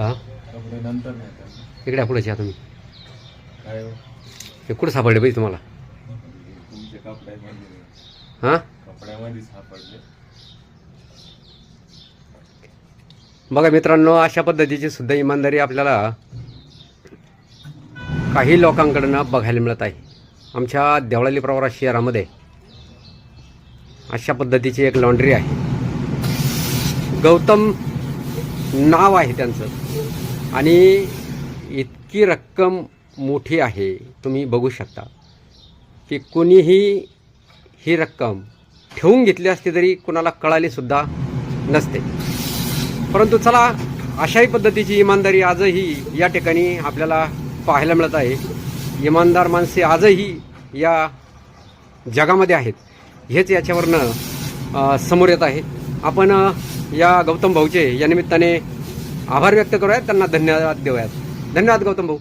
हां कपडे नंतर नाही इकडे पुढे या तुम्ही. काय हे कुठं सापडले पाहिजे तुम्हाला? तुमचे कपड्यामध्ये हां कपड्यामध्ये सापडले. बघा मित्रांनो, अशा पद्धतीची सुद्धा इमानदारी आपल्याला काही लोकांकडनं बघायला मिळत आहे. आमच्या देवळाली प्रवरा शहरामध्ये अशा पद्धतीची एक लॉन्ड्री आहे. गौतम नाव आहे त्यांचं आणि इतकी रक्कम मोठी आहे, तुम्ही बघू शकता की कोणीही ही रक्कम ठेवून घेतली असती तरी कोणाला कळालीसुद्धा नसते. परंतु चला, अशाही पद्धतीची इमानदारी आजही या ठिकाणी आपल्याला पाहायला मिळत आहे. इमानदार माणसे आजही या जगामध्ये आहेत, हेच याच्यावरनं समोर येत आहे. आपण या गौतम भाऊचे या निमित्ताने आभार व्यक्त करूयात, त्यांना धन्यवाद देऊयात. धन्यवाद गौतम भाऊ.